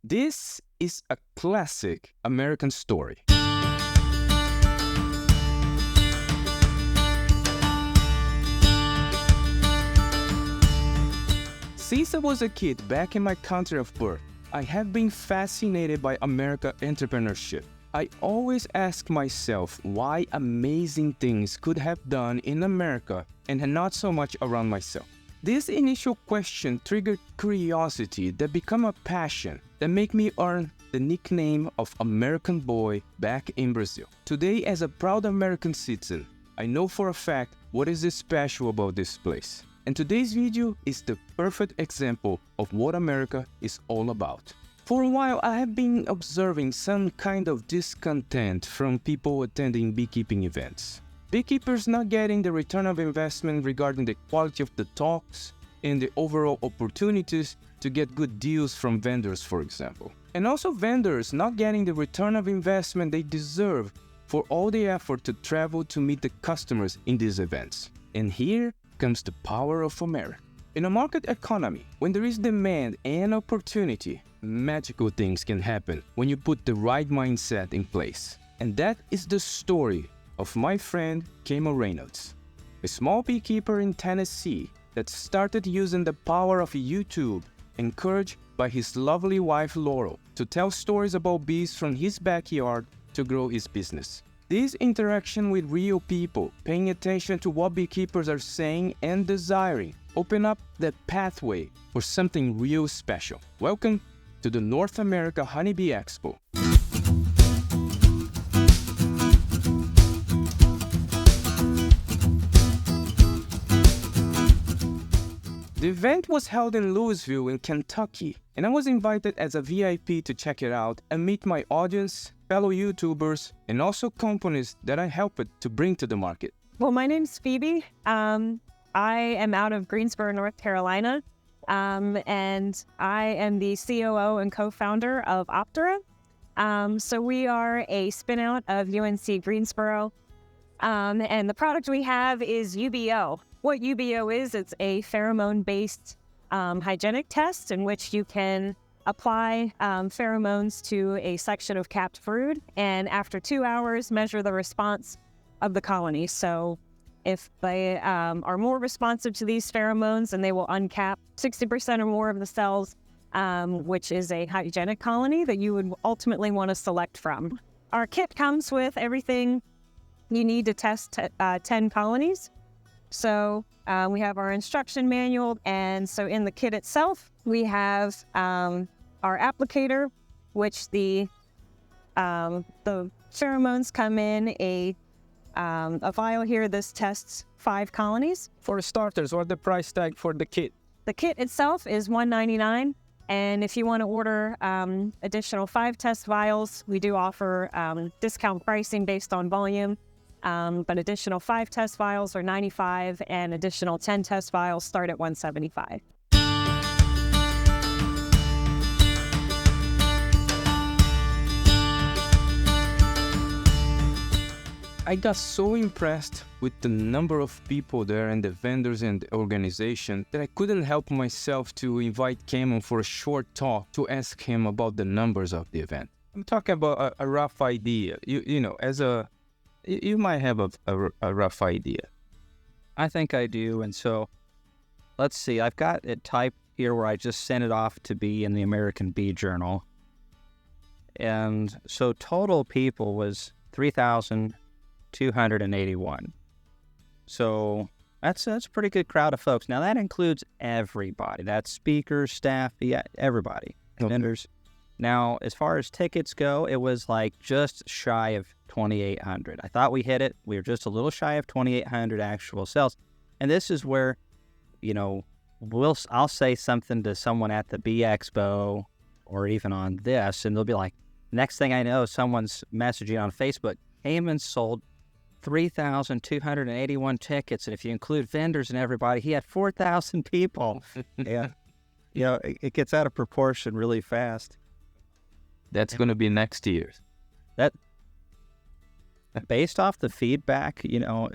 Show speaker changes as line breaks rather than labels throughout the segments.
This is a classic American story. Since I was a kid back in my country of birth, I have been fascinated by American entrepreneurship. I always ask myself why amazing things could have done in America and not so much around myself. This initial question triggered curiosity that became a passion that made me earn the nickname of American Boy back in Brazil. Today, as a proud American citizen, I know for a fact what is special about this place. And today's video is the perfect example of what America is all about. For a while, I have been observing some kind of discontent from people attending beekeeping events. Beekeepers not getting the return of investment regarding the quality of the talks and the overall opportunities to get good deals from vendors, for example. And also vendors not getting the return of investment they deserve for all the effort to travel to meet the customers in these events. And here comes the power of America. In a market economy, when there is demand and opportunity, magical things can happen when you put the right mindset in place. And that is the story of my friend Kamon Reynolds, a small beekeeper in Tennessee that started using the power of YouTube, encouraged by his lovely wife Laurel, to tell stories about bees from his backyard to grow his business. This interaction with real people, paying attention to what beekeepers are saying and desiring, open up the pathway for something real special. Welcome to the North America Honeybee Expo. The event was held in Louisville in Kentucky, and I was invited as a VIP to check it out and meet my audience, fellow YouTubers, and also companies that I helped to bring to the market.
Well, my name's Phoebe. I am out of Greensboro, North Carolina, and I am the COO and co-founder of Optera. So we are a spin-out of UNC Greensboro, and the product we have is UBO. What UBO is, it's a pheromone-based hygienic test in which you can apply pheromones to a section of capped brood, and after 2 hours, measure the response of the colony. So if they are more responsive to these pheromones, then they will uncap 60% or more of the cells, which is a hygienic colony that you would ultimately want to select from. Our kit comes with everything you need to test 10 colonies. So we have our instruction manual, and so in the kit itself, we have our applicator, which the pheromones come in a vial here. This tests 5 colonies.
For starters, what the price tag for the kit?
The kit itself is $199, and if you want to order additional 5 test vials, we do offer discount pricing based on volume. But additional 5 test vials are $95, and additional 10 test vials start at $175.
I got so impressed with the number of people there and the vendors and the organization that I couldn't help myself to invite Kamon for a short talk to ask him about the numbers of the event. I'm talking about a rough idea. You know, you might have a rough idea.
I think I do, and so let's see. I've got it typed here where I just sent it off to be in the American Bee Journal, and so total people was 3,281. So that's a pretty good crowd of folks. Now that includes everybody. That's speakers, staff, yeah, everybody, vendors. Now, as far as tickets go, it was like just shy of 2,800. I thought we hit it. We were just a little shy of 2,800 actual sales. And this is where, you know, I'll say something to someone at the Bee Expo or even on this, and they'll be like, next thing I know, someone's messaging on Facebook, Kamon sold 3,281 tickets. And if you include vendors and everybody, he had 4,000 people.
Yeah. You know, it gets out of proportion really fast.
That's going to be next year.
That, based off the feedback, you know,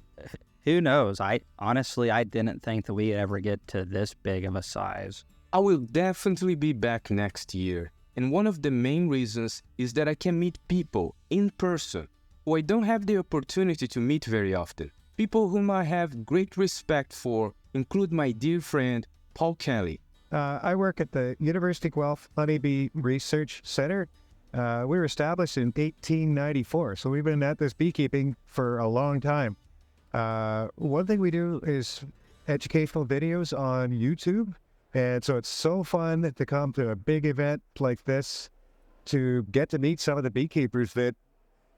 who knows? I didn't think that we'd ever get to this big of a size.
I will definitely be back next year. And one of the main reasons is that I can meet people in person who I don't have the opportunity to meet very often. People whom I have great respect for include my dear friend, Paul Kelly.
I work at the University of Guelph Honeybee Research Center. We were established in 1894, so we've been at this beekeeping for a long time. One thing we do is educational videos on YouTube, and so it's so fun to come to a big event like this to get to meet some of the beekeepers that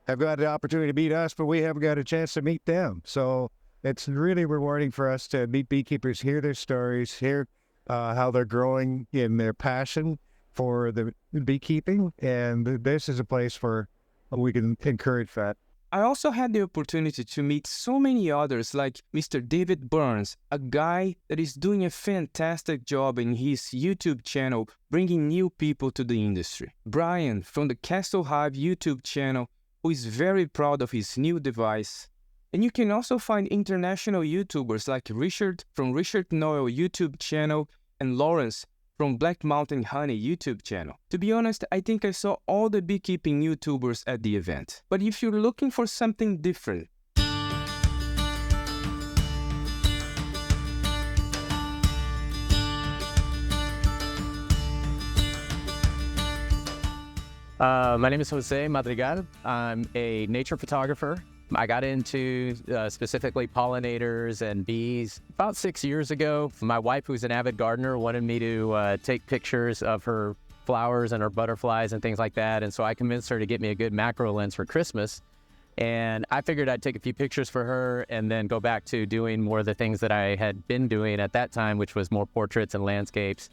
have got the opportunity to meet us, but we haven't got a chance to meet them. So it's really rewarding for us to meet beekeepers, hear their stories, hear how they're growing in their passion for the beekeeping, and this is a place where we can encourage that.
I also had the opportunity to meet so many others like Mr. David Burns, a guy that is doing a fantastic job in his YouTube channel bringing new people to the industry. Brian from the Castle Hive YouTube channel, who is very proud of his new device. And you can also find international YouTubers like Richard from Richard Noel YouTube channel and Lawrence from Black Mountain Honey YouTube channel. To be honest, I think I saw all the beekeeping YouTubers at the event. But if you're looking for something different,
My name is Jose Madrigal. I'm a nature photographer. I got into specifically pollinators and bees about 6 years ago. My wife, who's an avid gardener, wanted me to take pictures of her flowers and her butterflies and things like that. And so I convinced her to get me a good macro lens for Christmas. And I figured I'd take a few pictures for her and then go back to doing more of the things that I had been doing at that time, which was more portraits and landscapes.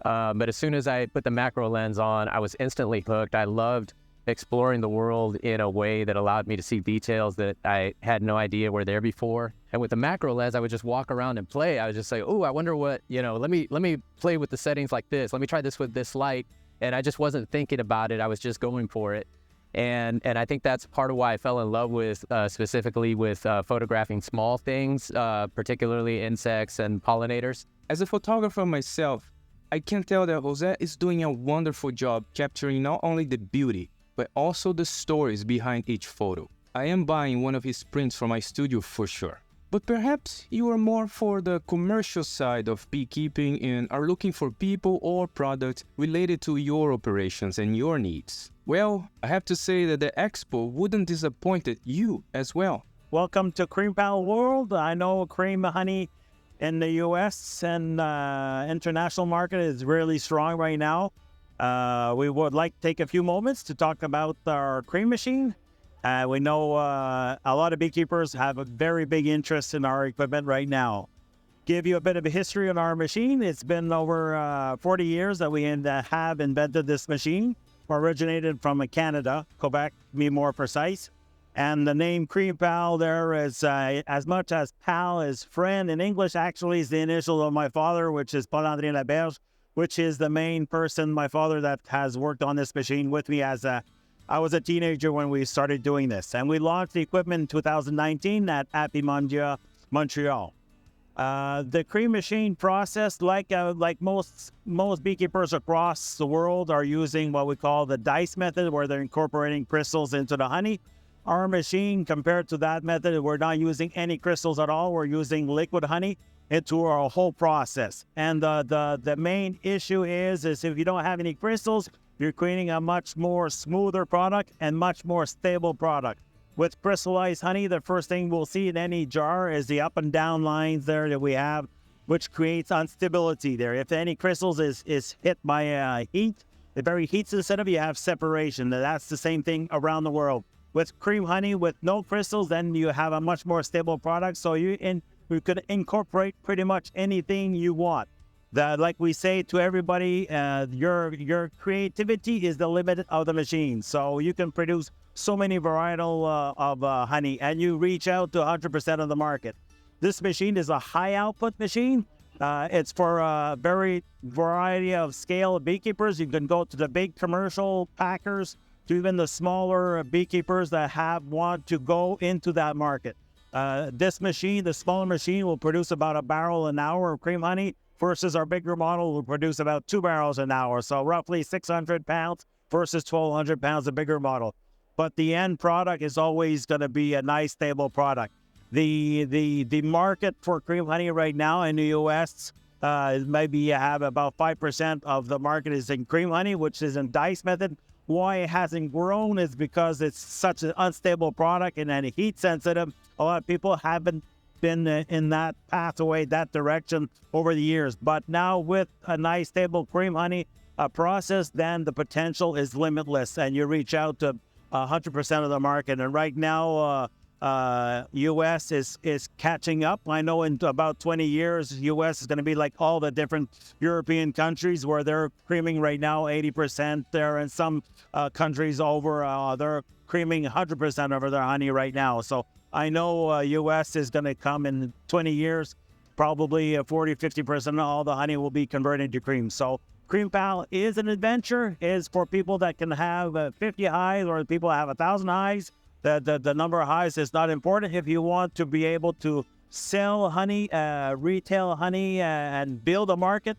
But as soon as I put the macro lens on, I was instantly hooked. I loved exploring the world in a way that allowed me to see details that I had no idea were there before. And with the macro lens, I would just walk around and play. I would just say, oh, I wonder what, let me play with the settings like this. Let me try this with this light. And I just wasn't thinking about it. I was just going for it. And I think that's part of why I fell in love with, specifically with photographing small things, particularly insects and pollinators.
as a photographer myself, I can tell that Jose is doing a wonderful job capturing not only the beauty, but also the stories behind each photo. I am buying one of his prints for my studio for sure. But perhaps you are more for the commercial side of beekeeping and are looking for people or products related to your operations and your needs. Well, I have to say that the Expo wouldn't disappoint you as well.
Welcome to Cream Pal World. I know cream honey in the U.S. and international market is really strong right now. We would like to take a few moments to talk about our cream machine. We know a lot of beekeepers have a very big interest in our equipment right now. Give you a bit of a history on our machine. It's been over 40 years that we have invented this machine. Originated from Canada, Quebec, to be more precise. And the name Cream Pal there is as much as pal is friend. In English, actually, is the initial of my father, which is Paul-André Laberge, which is the main person, my father, that has worked on this machine with me as I was a teenager when we started doing this. And we launched the equipment in 2019 at NAHBE Montreal. The cream machine process, like most beekeepers across the world, are using what we call the dice method, where they're incorporating crystals into the honey. Our machine, compared to that method, we're not using any crystals at all. We're using liquid honey into our whole process. And the main issue is if you don't have any crystals, you're creating a much more smoother product and much more stable product. With crystallized honey, the first thing we'll see in any jar is the up and down lines there that we have, which creates instability there. If any crystals is hit by heat, the very heat sensitive, you have separation. That's the same thing around the world. With cream honey with no crystals, then you have a much more stable product. So you could incorporate pretty much anything you want. Like we say to everybody, your creativity is the limit of the machine. So you can produce so many varietal of honey, and you reach out to 100% of the market. This machine is a high output machine. It's for a very variety of scale of beekeepers. You can go to the big commercial packers, to even the smaller beekeepers that want to go into that market. This machine, the smaller machine, will produce about a barrel an hour of cream honey. versus our bigger model will produce about 2 barrels an hour. So roughly 600 pounds versus 1,200 pounds, a bigger model. But the end product is always going to be a nice, stable product. The market for cream honey right now in the U.S., maybe you have about 5% of the market is in cream honey, which is in dice method. Why it hasn't grown is because it's such an unstable product and then heat sensitive. A lot of people haven't been in that pathway, that direction over the years. But now with a nice stable cream honey process, then the potential is limitless, and you reach out to 100% of the market. And right now, U.S. is catching up. I know in about 20 years, U.S. is going to be like all the different European countries where they're creaming right now 80%. There in some countries over, they're creaming 100% over their honey right now. So I know U.S. is going to come in 20 years, probably 40-50% of all the honey will be converted to cream. So Cream Pal is an adventure, is for people that can have 50 highs or people that have 1,000 highs. The number of highs is not important. If you want to be able to sell honey, retail honey, and build a market,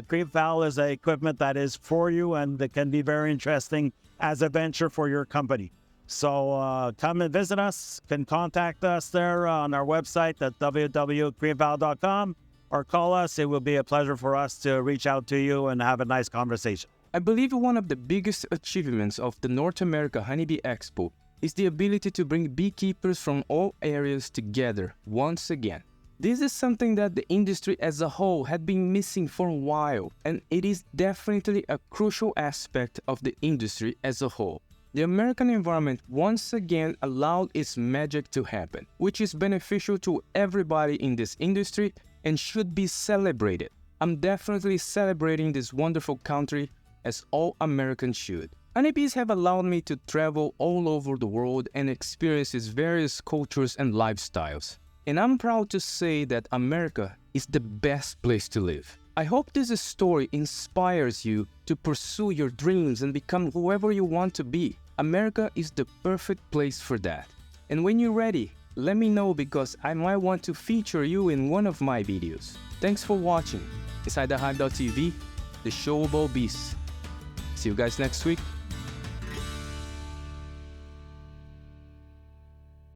Cream Pal is an equipment that is for you and that can be very interesting as a venture for your company. So come and visit us. Can contact us there on our website at www.creampal.com or call us. It will be a pleasure for us to reach out to you and have a nice conversation.
I believe one of the biggest achievements of the North America Honeybee Expo is the ability to bring beekeepers from all areas together once again. This is something that the industry as a whole had been missing for a while, and it is definitely a crucial aspect of the industry as a whole. The American environment once again allowed its magic to happen, which is beneficial to everybody in this industry and should be celebrated. I'm definitely celebrating this wonderful country as all Americans should. Honeybees have allowed me to travel all over the world and experience its various cultures and lifestyles. And I'm proud to say that America is the best place to live. I hope this story inspires you to pursue your dreams and become whoever you want to be. America is the perfect place for that. And when you're ready, let me know because I might want to feature you in one of my videos. Thanks for watching. Inside the NAHBE.tv, the show about bees. See you guys next week.